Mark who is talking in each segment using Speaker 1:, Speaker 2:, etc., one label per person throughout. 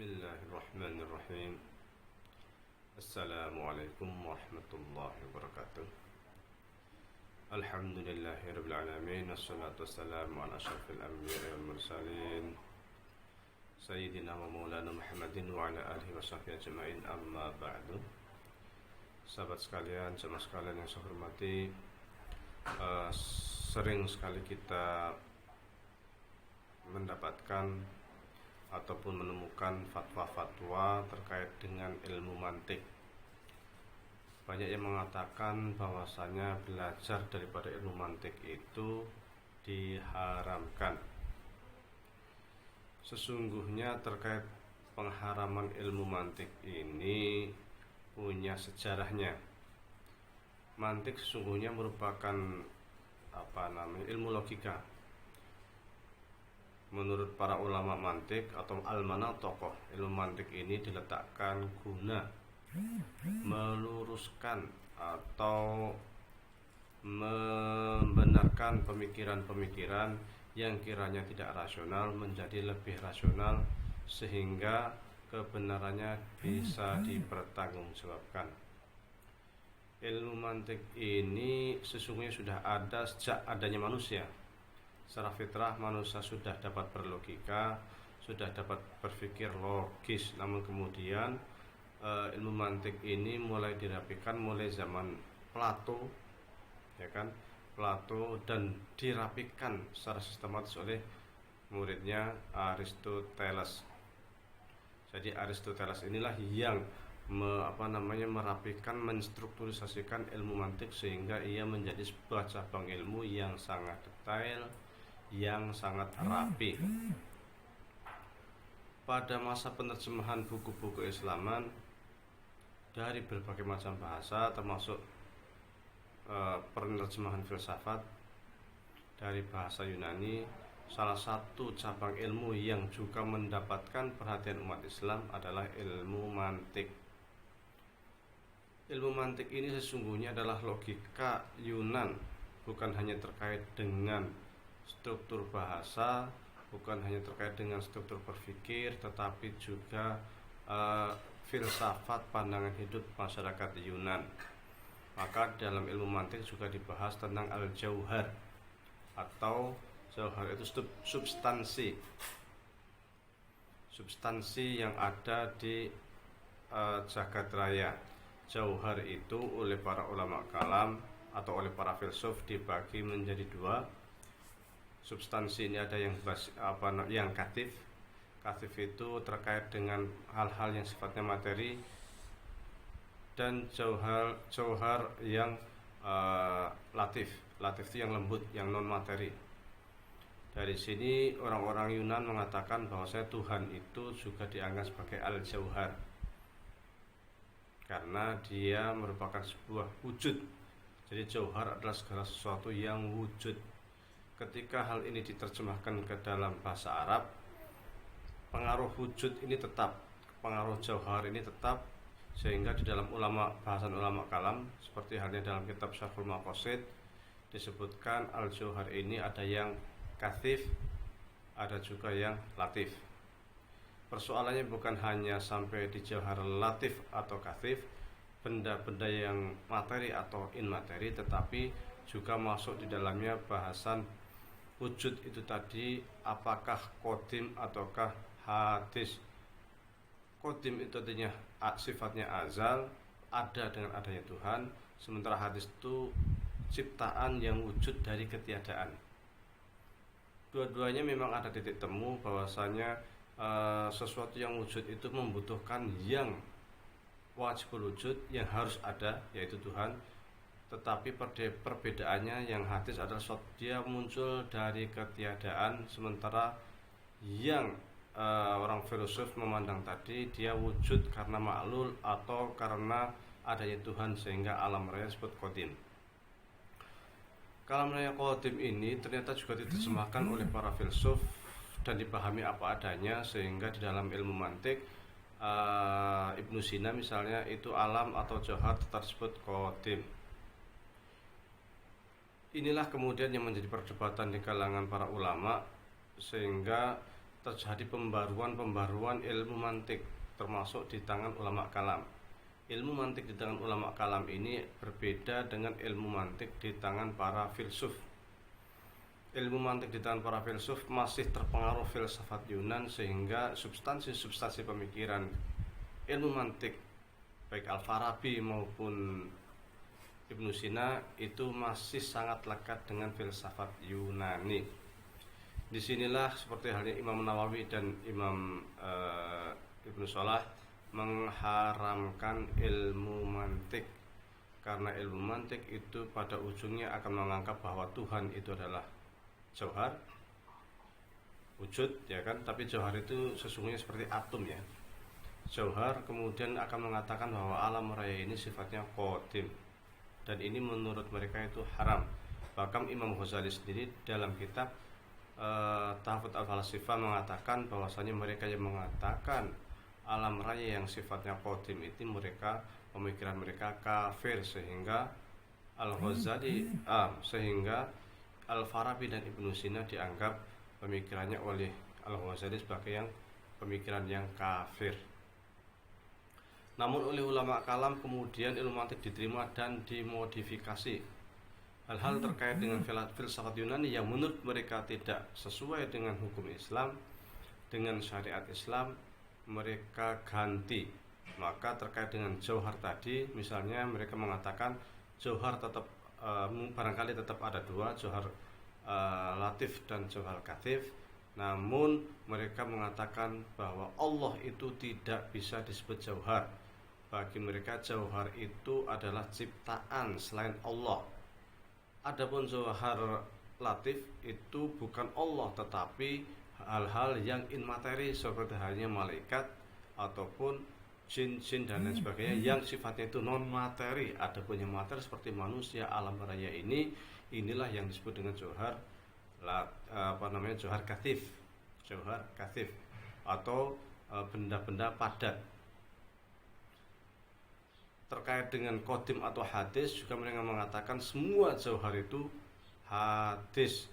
Speaker 1: Bismillahirrahmanirrahim. Assalamualaikum warahmatullahi wabarakatuh. Alhamdulillahirabbil alamin, wassalatu wassalamu ala asyrafil anbiya'i wal mursalin sayyidina wa maulana Muhammadin wa ala alihi washabbihi ajmain, amma ba'du. Sahabat sekalian, jemaah sekalian yang saya hormati, sering sekali kita mendapatkan ataupun menemukan fatwa-fatwa terkait dengan ilmu mantik. Banyak yang mengatakan bahwasanya belajar daripada ilmu mantik itu diharamkan. Sesungguhnya terkait pengharaman ilmu mantik ini punya sejarahnya. Mantik sesungguhnya merupakan ilmu logika. Menurut para ulama mantik atau almana tokoh ilmu mantik ini diletakkan guna meluruskan atau membenarkan pemikiran-pemikiran yang kiranya tidak rasional menjadi lebih rasional, sehingga kebenarannya bisa dipertanggungjawabkan. Ilmu mantik ini sesungguhnya sudah ada sejak adanya manusia. Secara fitrah manusia sudah dapat berlogika, sudah dapat berpikir logis. Namun kemudian ilmu mantik ini mulai dirapikan mulai zaman Plato, ya kan? Plato, dan dirapikan secara sistematis oleh muridnya Aristoteles. Jadi Aristoteles inilah yang merapikan, menstrukturisasikan ilmu mantik sehingga ia menjadi sebuah cabang ilmu yang sangat detail, yang sangat rapi. Pada masa penerjemahan buku-buku Islaman dari berbagai macam bahasa, termasuk penerjemahan filsafat dari bahasa Yunani, salah satu cabang ilmu yang juga mendapatkan perhatian umat Islam adalah ilmu mantik. Ilmu mantik ini sesungguhnya adalah logika Yunan, bukan hanya terkait dengan struktur bahasa, bukan hanya terkait dengan struktur berpikir, tetapi juga filsafat pandangan hidup masyarakat Yunan. Maka dalam ilmu mantik juga dibahas tentang al-jauhar, atau jauhar itu substansi yang ada di jagat raya. Jauhar itu oleh para ulama kalam atau oleh para filsuf dibagi menjadi dua. Substansi ini ada yang katif. Katif itu terkait dengan hal-hal yang sifatnya materi, dan jauhar yang latif. Latif itu yang lembut, yang non materi. Dari sini orang-orang Yunan mengatakan bahwasanya Tuhan itu juga dianggap sebagai al-jauhar, karena dia merupakan sebuah wujud. Jadi jauhar adalah segala sesuatu yang wujud. Ketika hal ini diterjemahkan ke dalam bahasa Arab, pengaruh wujud ini tetap, pengaruh jauhar ini tetap, sehingga di dalam bahasan ulama kalam, seperti halnya dalam kitab Syarhul Maqasid, disebutkan al-jauhar ini ada yang kathif, ada juga yang latif. Persoalannya bukan hanya sampai di jauhar latif atau kathif, benda-benda yang materi atau inmateri, tetapi juga masuk di dalamnya bahasan wujud itu tadi, apakah qadim ataukah hadis. Qadim itu artinya sifatnya azal, ada dengan adanya Tuhan, sementara hadis itu ciptaan yang wujud dari ketiadaan. Dua-duanya memang ada titik temu bahwasanya sesuatu yang wujud itu membutuhkan yang wajibul wujud, yang harus ada, yaitu Tuhan. Tetapi perbedaannya, yang hadis adalah dia muncul dari ketiadaan, sementara yang orang filsuf memandang tadi dia wujud karena ma'lul atau karena adanya Tuhan, sehingga alam raya disebut qadim. Kalam raya qadim ini ternyata juga diterjemahkan oleh para filsuf dan dipahami apa adanya, sehingga di dalam ilmu mantik Ibnu Sina misalnya, itu alam atau jauhar tersebut qadim. Inilah kemudian yang menjadi perdebatan di kalangan para ulama, sehingga terjadi pembaruan ilmu mantik termasuk di tangan ulama kalam. Ilmu mantik di tangan ulama kalam ini berbeda dengan ilmu mantik di tangan para filsuf. Ilmu mantik di tangan para filsuf masih terpengaruh filsafat Yunan, sehingga substansi pemikiran ilmu mantik baik Al-Farabi maupun Ibnu Sina itu masih sangat lekat dengan filsafat Yunani. Disinilah seperti halnya Imam Nawawi dan Imam Ibnu Salah mengharamkan ilmu mantik, karena ilmu mantik itu pada ujungnya akan menganggap bahwa Tuhan itu adalah jauhar, wujud, ya kan? Tapi jauhar itu sesungguhnya seperti atom, ya. Jauhar kemudian akan mengatakan bahwa alam raya ini sifatnya qadim, dan ini menurut mereka itu haram. Bahkan Imam Ghazali sendiri dalam kitab Tahfudz al-Falasifah mengatakan bahwasanya mereka yang mengatakan alam raya yang sifatnya qadim itu pemikiran mereka kafir, sehingga Al-Farabi dan Ibnu Sina dianggap pemikirannya oleh Al-Ghazali sebagai pemikiran yang kafir. Namun oleh ulama kalam kemudian ilmu mantik diterima dan dimodifikasi. Hal-hal terkait dengan filsafat Yunani yang menurut mereka tidak sesuai dengan hukum Islam, dengan syariat Islam, mereka ganti. Maka terkait dengan jauhar tadi, misalnya mereka mengatakan jauhar tetap barangkali tetap ada dua, jauhar latif dan jauhar katif. Namun mereka mengatakan bahwa Allah itu tidak bisa disebut jauhar. Bagi mereka jauhar itu adalah ciptaan selain Allah. Adapun jauhar latif itu bukan Allah, tetapi hal-hal yang inmateri seperti halnya malaikat ataupun jin dan lain sebagainya yang sifatnya itu non materi. Adapun yang materi seperti manusia, alam raya inilah yang disebut dengan jauhar jauhar katif atau benda-benda padat. Terkait dengan qadim atau hadis juga mereka mengatakan semua jauhar itu hadis,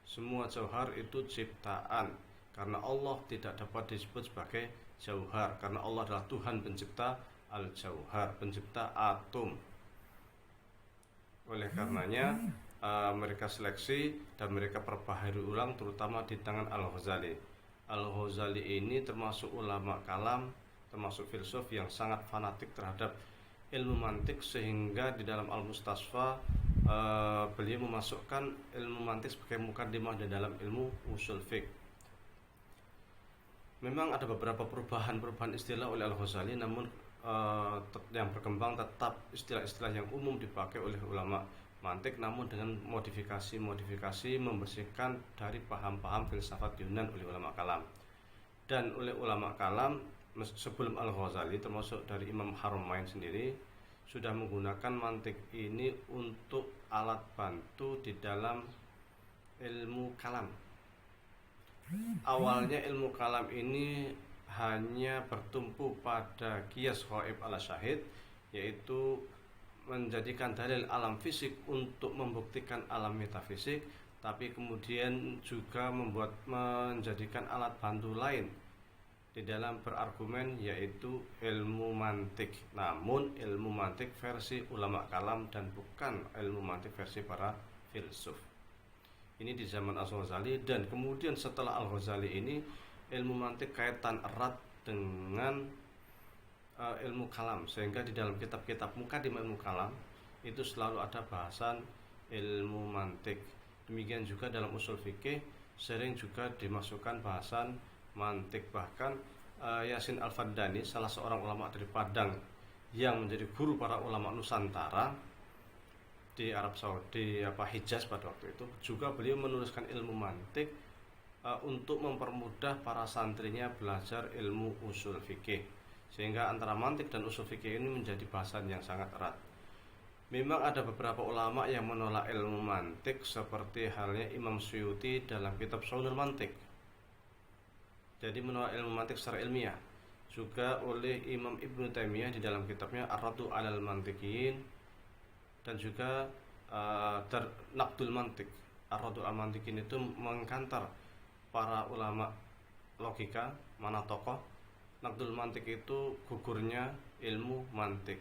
Speaker 1: semua jauhar itu ciptaan, karena Allah tidak dapat disebut sebagai jauhar, karena Allah adalah Tuhan pencipta al-jauhar, pencipta atom. Oleh karenanya mereka seleksi dan mereka perbaharui ulang, terutama di tangan Al-Ghazali. Al-Ghazali ini termasuk ulama kalam, termasuk filsuf yang sangat fanatik terhadap ilmu mantik, sehingga di dalam Al-Mustasfa beliau memasukkan ilmu mantik sebagai mukaddimah di dalam ilmu usul fiqh. Memang ada beberapa perubahan istilah oleh Al-Ghazali, namun yang berkembang tetap istilah-istilah yang umum dipakai oleh ulama mantik, namun dengan modifikasi membersihkan dari paham-paham filsafat Yunan oleh ulama kalam. Dan oleh ulama kalam sebelum Al-Ghazali, termasuk dari Imam Haramain sendiri, sudah menggunakan mantik ini untuk alat bantu di dalam ilmu kalam. Awalnya ilmu kalam ini hanya bertumpu pada qiyas ghaib ala syahid, yaitu menjadikan dalil alam fisik untuk membuktikan alam metafisik, tapi kemudian juga menjadikan alat bantu lain di dalam berargumen, yaitu ilmu mantik. Namun ilmu mantik versi ulama kalam dan bukan ilmu mantik versi para filsuf. Ini di zaman Al-Ghazali, dan kemudian setelah Al-Ghazali ini ilmu mantik kaitan erat dengan ilmu kalam, sehingga di dalam kitab-kitab mukaddimah ilmu kalam itu selalu ada bahasan ilmu mantik. Demikian juga dalam usul fikih sering juga dimasukkan bahasan mantik. Bahkan Yasin Al-Faddani, salah seorang ulama dari Padang yang menjadi guru para ulama Nusantara di Arab Saudi, Hijaz pada waktu itu, juga beliau menuliskan ilmu mantik untuk mempermudah para santrinya belajar ilmu usul fikih, sehingga antara mantik dan usul fikih ini menjadi bahasan yang sangat erat. Memang ada beberapa ulama yang menolak ilmu mantik, seperti halnya Imam Suyuti dalam kitab Shaunul Mantik, jadi menolak ilmu mantik secara ilmiah. Juga oleh Imam Ibnu Taimiyah di dalam kitabnya Ar-Raddu 'alal Mantiqiyin, dan juga Naqdul Mantik. Ar-Raddu 'alal Mantiqiyin itu mengkantar para ulama logika, mana tokoh. Naqdul mantik itu gugurnya ilmu mantik.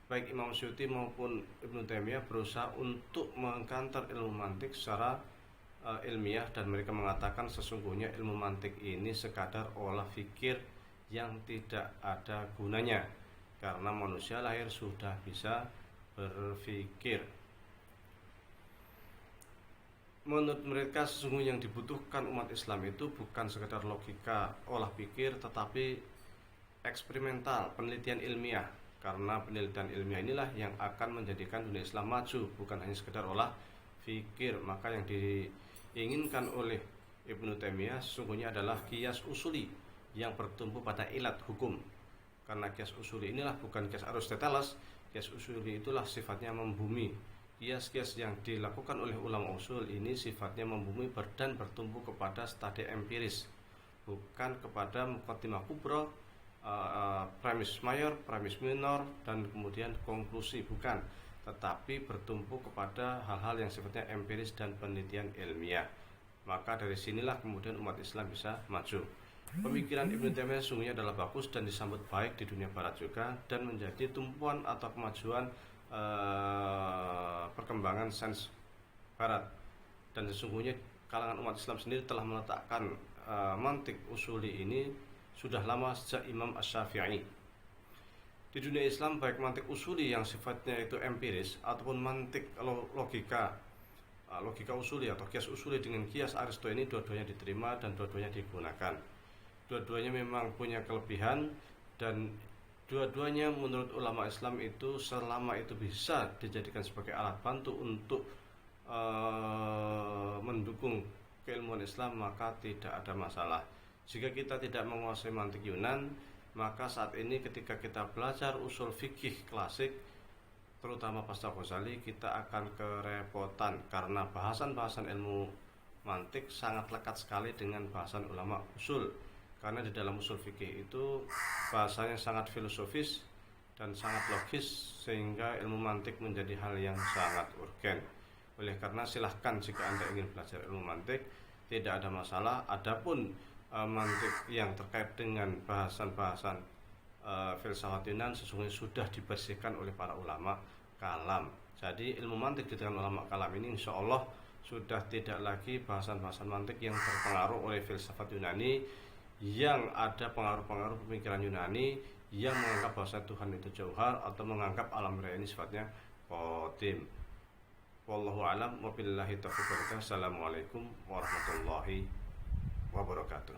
Speaker 1: Baik Imam Suyuti maupun Ibnu Taimiyah berusaha untuk mengkantar ilmu mantik secara ilmiah, dan mereka mengatakan sesungguhnya ilmu mantik ini sekadar olah fikir yang tidak ada gunanya, karena manusia lahir sudah bisa berpikir. Menurut mereka sesungguhnya yang dibutuhkan umat Islam itu bukan sekedar logika, olah pikir, tetapi eksperimental, penelitian ilmiah. Karena penelitian ilmiah inilah yang akan menjadikan dunia Islam maju, bukan hanya sekedar olah fikir. Maka yang diinginkan oleh Ibnu Taimiyah sesungguhnya adalah qiyas usuli yang bertumpu pada ilat hukum. Karena qiyas usuli inilah bukan qiyas Aristoteles. Qiyas usuli itulah sifatnya membumi. Qiyas-qiyas yang dilakukan oleh ulama usul ini sifatnya membumi dan bertumpu kepada studi empiris, bukan kepada muqaddimah kubra, premis mayor, premis minor, dan kemudian konklusi, bukan, tetapi bertumpu kepada hal-hal yang sifatnya empiris dan penelitian ilmiah. Maka dari sinilah kemudian umat Islam bisa maju. Pemikiran Ibnu Taimiyah sungguhnya adalah bagus dan disambut baik di dunia barat juga, dan menjadi tumpuan atau kemajuan perkembangan sains barat. Dan sesungguhnya kalangan umat Islam sendiri telah meletakkan mantik usuli ini sudah lama sejak Imam Asy-Syafi'i. Di dunia Islam baik mantik usuli yang sifatnya itu empiris ataupun mantik logika usuli atau kias usuli dengan kias Aristo ini dua-duanya diterima dan dua-duanya digunakan. Dua-duanya memang punya kelebihan, dan dua-duanya menurut ulama Islam itu selama itu bisa dijadikan sebagai alat bantu untuk mendukung keilmuan Islam, maka tidak ada masalah. Jika kita tidak menguasai mantik Yunan, maka saat ini ketika kita belajar usul fikih klasik, terutama pasca Ghazali, kita akan kerepotan karena bahasan-bahasan ilmu mantik sangat lekat sekali dengan bahasan ulama usul. Karena di dalam usul fikih itu bahasanya sangat filosofis dan sangat logis, sehingga ilmu mantik menjadi hal yang sangat urgen. Oleh karena silahkan jika Anda ingin belajar ilmu mantik, tidak ada masalah. Adapun mantik yang terkait dengan bahasan-bahasan filsafat Yunan sesungguhnya sudah dibersihkan oleh para ulama kalam. Jadi ilmu mantik di tangan ulama kalam ini insya Allah sudah tidak lagi bahasan-bahasan mantik yang terpengaruh oleh filsafat Yunani, yang ada pengaruh-pengaruh pemikiran Yunani yang menganggap bahwa Tuhan itu jauhar atau menganggap alam raya ini sifatnya qadim. Wallahu a'lam wa billahi taufiq. Assalamualaikum warahmatullahi wabarakatuh.